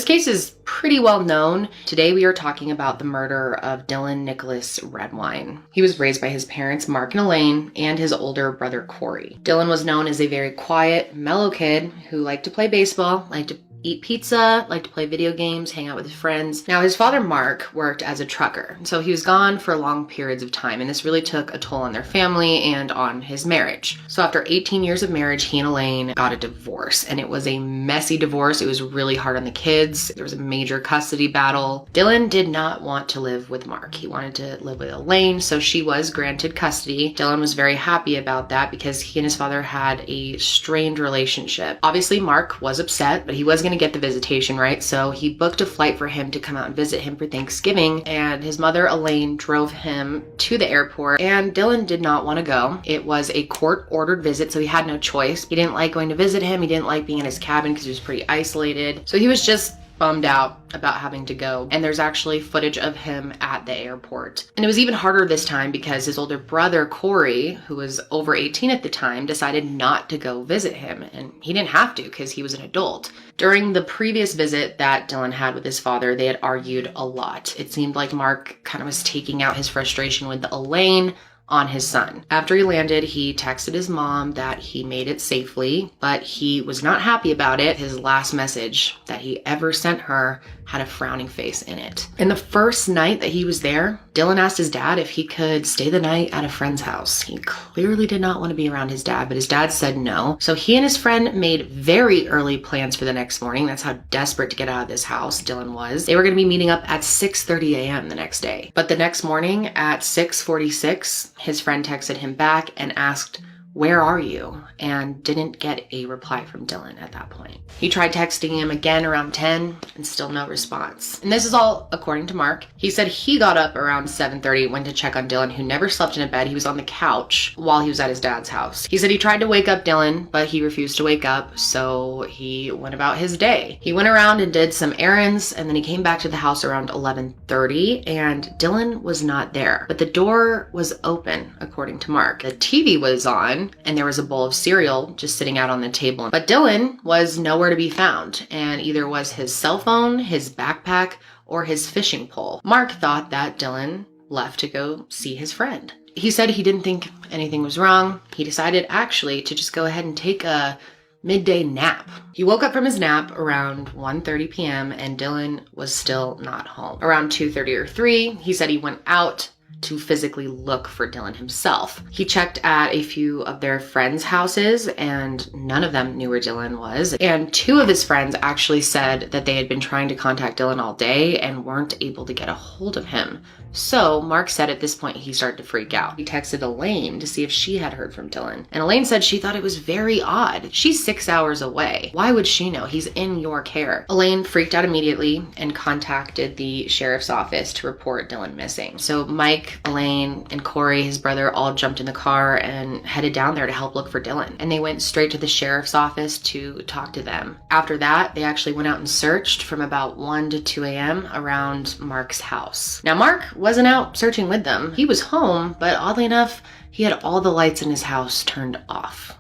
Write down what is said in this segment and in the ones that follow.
case is pretty well known. Today we are talking about the murder of Dylan Nicholas Redwine. He was raised by his parents, Mark and Elaine, and his older brother, Corey. Dylan was known as a very quiet, mellow kid who liked to play baseball, liked to eat pizza, liked to play video games, hang out with his friends. Now, his father, Mark, worked as a trucker, so he was gone for long periods of time, and this really took a toll on their family and on his marriage. So after 18 years of marriage, he and Elaine got a divorce, and it was a messy divorce. It was really hard on the kids. There was a major custody battle. Dylan did not want to live with Mark. He wanted to live with Elaine, so she was granted custody. Dylan was very happy about that because he and his father had a strained relationship. Obviously, Mark was upset, but he was going to get the visitation, right? So he booked a flight for him to come out and visit him for Thanksgiving, and his mother, Elaine, drove him to the airport, and Dylan did not want to go. It was a court-ordered visit, so he had no choice. He didn't like going to visit him. He didn't like being in his cabin because he was pretty isolated. So he was just bummed out about having to go, and there's actually footage of him at the airport. And it was even harder this time because his older brother, Corey, who was over 18 at the time, decided not to go visit him, and he didn't have to because he was an adult. During the previous visit that Dylan had with his father, they had argued a lot. It seemed like Mark kind of was taking out his frustration with Elaine on his son. After he landed, he texted his mom that he made it safely, but he was not happy about it. His last message that he ever sent her had a frowning face in it. And the first night that he was there, Dylan asked his dad if he could stay the night at a friend's house. He clearly did not want to be around his dad, but his dad said no. So he and his friend made very early plans for the next morning. That's how desperate to get out of this house Dylan was. They were going to be meeting up at 6:30 a.m. the next day. But the next morning at 6:46, his friend texted him back and asked, "Where are you?" and didn't get a reply from Dylan at that point. He tried texting him again around 10 and still no response. And this is all according to Mark. He said he got up around 7:30, went to check on Dylan, who never slept in a bed. He was on the couch while he was at his dad's house. He said he tried to wake up Dylan, but he refused to wake up, so he went about his day. He went around and did some errands, and then he came back to the house around 11:30, and Dylan was not there. But the door was open, according to Mark. The TV was on, and there was a bowl of cereal just sitting out on the table. But Dylan was nowhere to be found, and either was his cell phone, his backpack, or his fishing pole. Mark thought that Dylan left to go see his friend. He said he didn't think anything was wrong. He decided actually to just go ahead and take a midday nap. He woke up from his nap around 1:30 p.m. and Dylan was still not home. Around 2:30 or 3, he said he went out to physically look for Dylan himself. He checked at a few of their friends' houses and none of them knew where Dylan was. And 2 of his friends actually said that they had been trying to contact Dylan all day and weren't able to get a hold of him. So Mark said at this point he started to freak out. He texted Elaine to see if she had heard from Dylan. And Elaine said she thought it was very odd. She's 6 hours away. Why would she know? He's in your care. Elaine freaked out immediately and contacted the sheriff's office to report Dylan missing. So Mike, Elaine, and Corey, his brother, all jumped in the car and headed down there to help look for Dylan. And they went straight to the sheriff's office to talk to them. After that, they actually went out and searched from about 1 to 2 a.m. around Mark's house. Now, Mark wasn't out searching with them. He was home, but oddly enough, he had all the lights in his house turned off.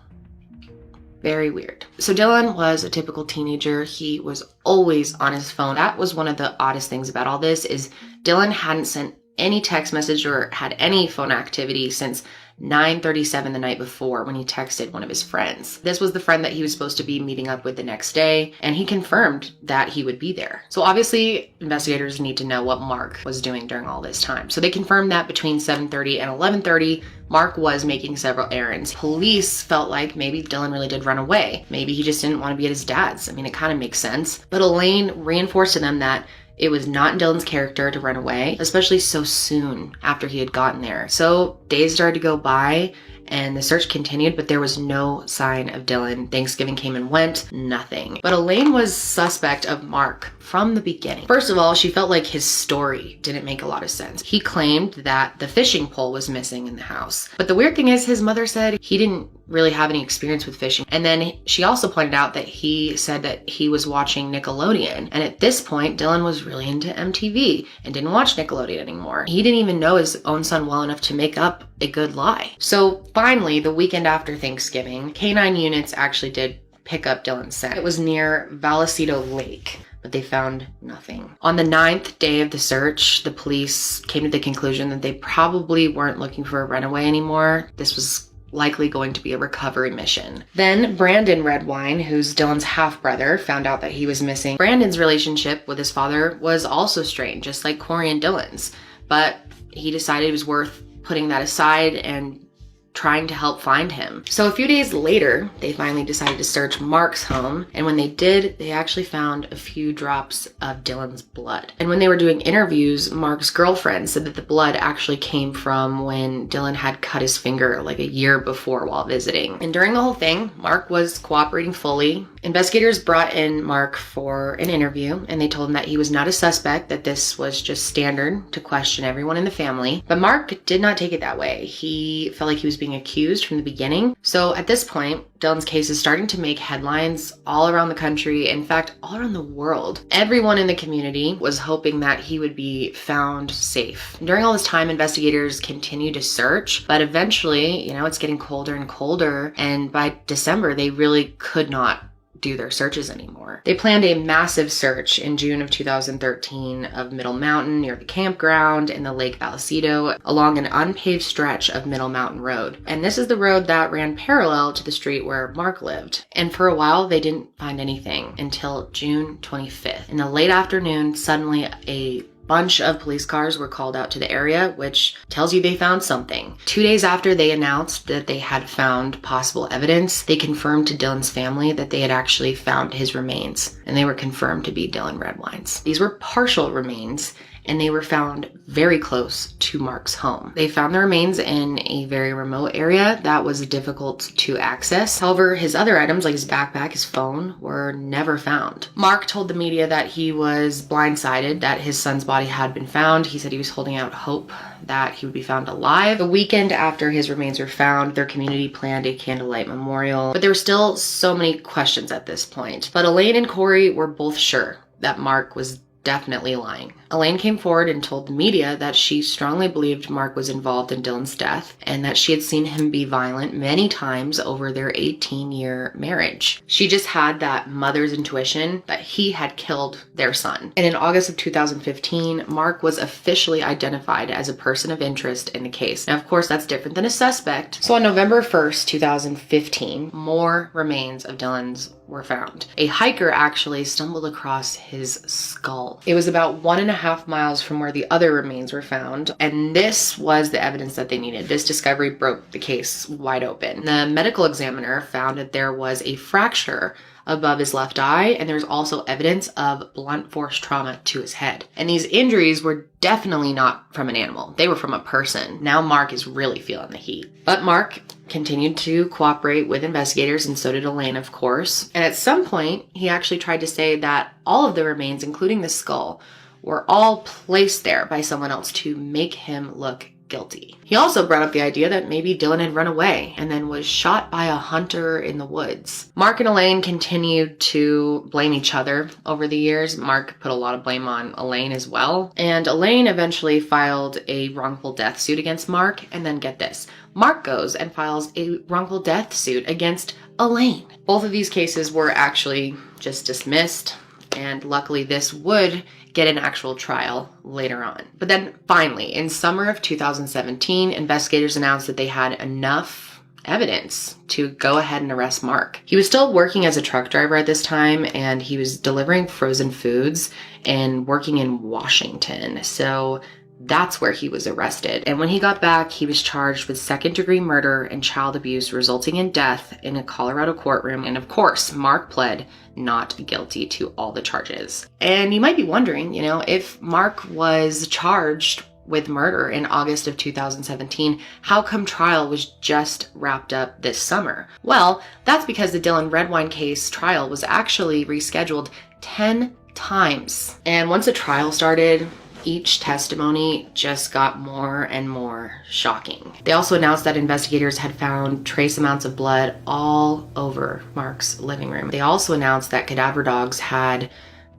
Very weird. So Dylan was a typical teenager. He was always on his phone. That was one of the oddest things about all this is Dylan hadn't sent any text message or had any phone activity since 9:37 the night before when he texted one of his friends. This was the friend that he was supposed to be meeting up with the next day, and he confirmed that he would be there. So obviously, investigators need to know what Mark was doing during all this time. So they confirmed that between 7:30 and 11:30, Mark was making several errands. Police felt like maybe Dylan really did run away. Maybe he just didn't want to be at his dad's. I mean, it kind of makes sense. But Elaine reinforced to them that it was not in Dylan's character to run away, especially so soon after he had gotten there. So days started to go by and the search continued, but there was no sign of Dylan. Thanksgiving came and went, nothing. But Elaine was suspect of Mark from the beginning. First of all, she felt like his story didn't make a lot of sense. He claimed that the fishing pole was missing in the house. But the weird thing is his mother said he didn't really have any experience with fishing. And then she also pointed out that he said that he was watching Nickelodeon. And at this point, Dylan was really into MTV and didn't watch Nickelodeon anymore. He didn't even know his own son well enough to make up a good lie. So finally, the weekend after Thanksgiving, K9 units actually did pick up Dylan's scent. It was near Vallecito Lake. but they found nothing. On the 9th day of the search, the police came to the conclusion that they probably weren't looking for a runaway anymore. This was likely going to be a recovery mission. Then Brandon Redwine, who's Dylan's half-brother, found out that he was missing. Brandon's relationship with his father was also strained, just like Corey and Dylan's, but he decided it was worth putting that aside and trying to help find him. So a few days later, they finally decided to search Mark's home, and when they did, they actually found a few drops of Dylan's blood. And when they were doing interviews, Mark's girlfriend said that the blood actually came from when Dylan had cut his finger like a year before while visiting. And during the whole thing, Mark was cooperating fully. Investigators brought in Mark for an interview, and they told him that he was not a suspect, that this was just standard to question everyone in the family. But Mark did not take it that way. He felt like he was being accused from the beginning. So at this point, Dylan's case is starting to make headlines all around the country, in fact, all around the world. Everyone in the community was hoping that he would be found safe. During all this time, investigators continued to search, but eventually, it's getting colder and colder, and by December, they really could not do their searches anymore. They planned a massive search in June of 2013 of Middle Mountain near the campground in the Lake Vallecito along an unpaved stretch of Middle Mountain Road. And this is the road that ran parallel to the street where Mark lived. And for a while, they didn't find anything until June 25th. In the late afternoon, suddenly a bunch of police cars were called out to the area, which tells you they found something. 2 days after they announced that they had found possible evidence, they confirmed to Dylan's family that they had actually found his remains, and they were confirmed to be Dylan Redwine's. These were partial remains, and they were found very close to Mark's home. They found the remains in a very remote area that was difficult to access. However, his other items, like his backpack, his phone, were never found. Mark told the media that he was blindsided that his son's body had been found. He said he was holding out hope that he would be found alive. The weekend after his remains were found, their community planned a candlelight memorial, but there were still so many questions at this point. But Elaine and Corey were both sure that Mark was definitely lying. Elaine came forward and told the media that she strongly believed Mark was involved in Dylan's death and that she had seen him be violent many times over their 18-year marriage. She just had that mother's intuition that he had killed their son. And in August of 2015, Mark was officially identified as a person of interest in the case. Now, of course, that's different than a suspect. So on November 1st, 2015, more remains of Dylan's were found. A hiker actually stumbled across his skull. It was about 1.5 miles from where the other remains were found, and this was the evidence that they needed. This discovery broke the case wide open. The medical examiner found that there was a fracture above his left eye, and there's also evidence of blunt force trauma to his head. And these injuries were definitely not from an animal. They were from a person. Now Mark is really feeling the heat. But Mark continued to cooperate with investigators, and so did Elaine, of course. And at some point, he actually tried to say that all of the remains, including the skull, were all placed there by someone else to make him look guilty. He also brought up the idea that maybe Dylan had run away and then was shot by a hunter in the woods. Mark and Elaine continued to blame each other over the years. Mark put a lot of blame on Elaine as well. And Elaine eventually filed a wrongful death suit against Mark. And then get this, Mark goes and files a wrongful death suit against Elaine. Both of these cases were actually just dismissed. And luckily this would get an actual trial later on. But then finally, in summer of 2017, investigators announced that they had enough evidence to go ahead and arrest Mark. He was still working as a truck driver at this time, and he was delivering frozen foods and working in Washington. So that's where he was arrested. And when he got back, he was charged with second-degree murder and child abuse resulting in death in a Colorado courtroom. And of course, Mark pled not guilty to all the charges. And you might be wondering, if Mark was charged with murder in August of 2017, how come trial was just wrapped up this summer? Well, that's because the Dylan Redwine case trial was actually rescheduled 10 times. And once the trial started, each testimony just got more and more shocking. They also announced that investigators had found trace amounts of blood all over Mark's living room. They also announced that cadaver dogs had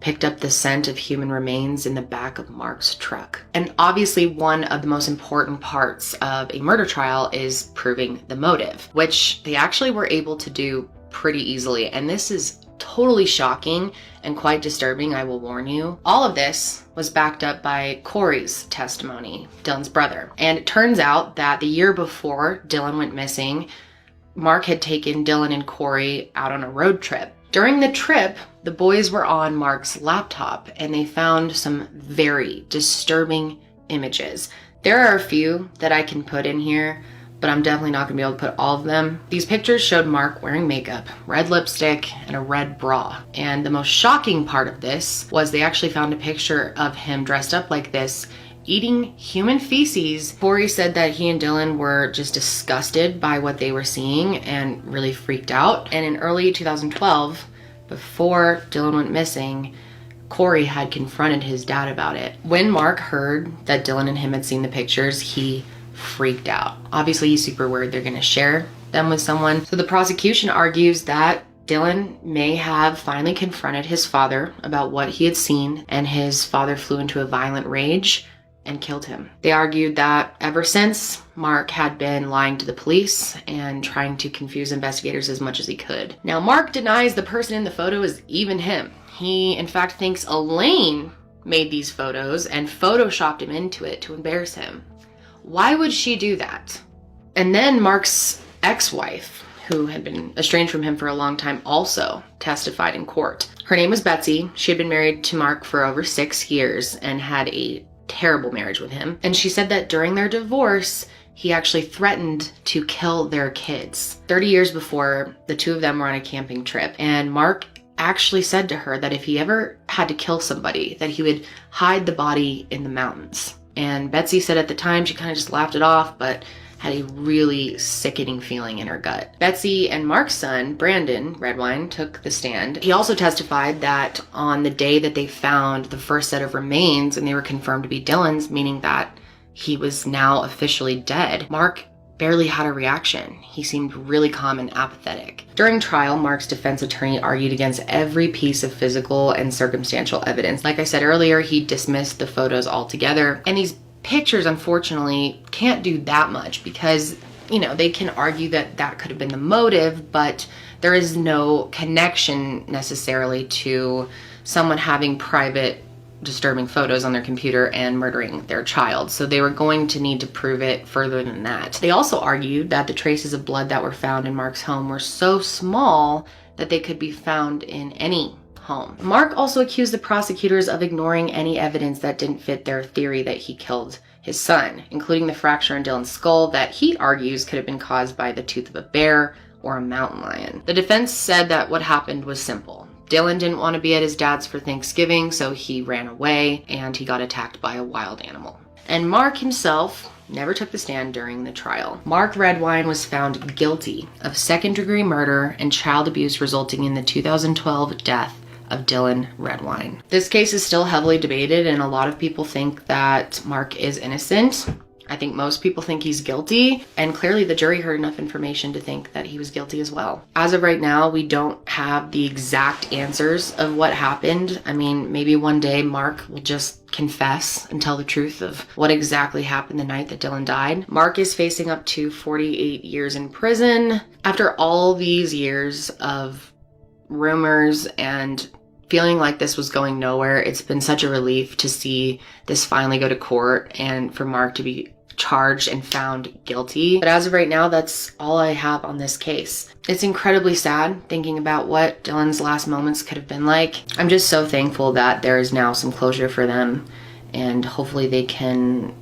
picked up the scent of human remains in the back of Mark's truck. And obviously one of the most important parts of a murder trial is proving the motive, which they actually were able to do pretty easily. And this is totally shocking and quite disturbing, I will warn you. All of this was backed up by Corey's testimony, Dylan's brother. And it turns out that the year before Dylan went missing, Mark had taken Dylan and Corey out on a road trip. During the trip, the boys were on Mark's laptop and they found some very disturbing images. There are a few that I can put in here, but I'm definitely not gonna be able to put all of them. These pictures showed Mark wearing makeup, red lipstick, and a red bra. And the most shocking part of this was they actually found a picture of him dressed up like this, eating human feces. Corey said that he and Dylan were just disgusted by what they were seeing and really freaked out. And in early 2012, before Dylan went missing, Corey had confronted his dad about it. When Mark heard that Dylan and him had seen the pictures, he freaked out. Obviously, he's super worried they're gonna share them with someone. So the prosecution argues that Dylan may have finally confronted his father about what he had seen, and his father flew into a violent rage and killed him. They argued that ever since, Mark had been lying to the police and trying to confuse investigators as much as he could. Now, Mark denies the person in the photo is even him. He, in fact, thinks Elaine made these photos and photoshopped him into it to embarrass him. Why would she do that? And then Mark's ex-wife, who had been estranged from him for a long time, also testified in court. Her name was Betsy. She had been married to Mark for over 6 years and had a terrible marriage with him. And she said that during their divorce, he actually threatened to kill their kids. 30 years before, the two of them were on a camping trip, and Mark actually said to her that if he ever had to kill somebody, that he would hide the body in the mountains. And Betsy said at the time she kind of just laughed it off, but had a really sickening feeling in her gut. Betsy and Mark's son, Brandon Redwine, took the stand. He also testified that on the day that they found the first set of remains and they were confirmed to be Dylan's, meaning that he was now officially dead, Mark barely had a reaction. He seemed really calm and apathetic. During trial, Mark's defense attorney argued against every piece of physical and circumstantial evidence. Like I said earlier, he dismissed the photos altogether. And these pictures, unfortunately, can't do that much because, you know, they can argue that that could have been the motive, but there is no connection necessarily to someone having private disturbing photos on their computer and murdering their child. So they were going to need to prove it further than that. They also argued that the traces of blood that were found in Mark's home were so small that they could be found in any home. Mark also accused the prosecutors of ignoring any evidence that didn't fit their theory that he killed his son, including the fracture in Dylan's skull that he argues could have been caused by the tooth of a bear or a mountain lion. The defense said that what happened was simple. Dylan didn't want to be at his dad's for Thanksgiving, so he ran away and he got attacked by a wild animal. And Mark himself never took the stand during the trial. Mark Redwine was found guilty of second-degree murder and child abuse resulting in the 2012 death of Dylan Redwine. This case is still heavily debated and a lot of people think that Mark is innocent. I think most people think he's guilty, and clearly the jury heard enough information to think that he was guilty as well. As of right now, we don't have the exact answers of what happened. I mean, maybe one day Mark will just confess and tell the truth of what exactly happened the night that Dylan died. Mark is facing up to 48 years in prison. After all these years of rumors and feeling like this was going nowhere, it's been such a relief to see this finally go to court and for Mark to be charged and found guilty. But as of right now, that's all I have on this case. It's incredibly sad thinking about what Dylan's last moments could have been like. I'm just so thankful that there is now some closure for them and hopefully they can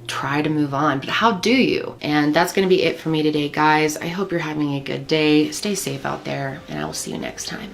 try to move on. But how do you? And that's going to be it for me today, guys. I hope you're having a good day. Stay safe out there and I will see you next time.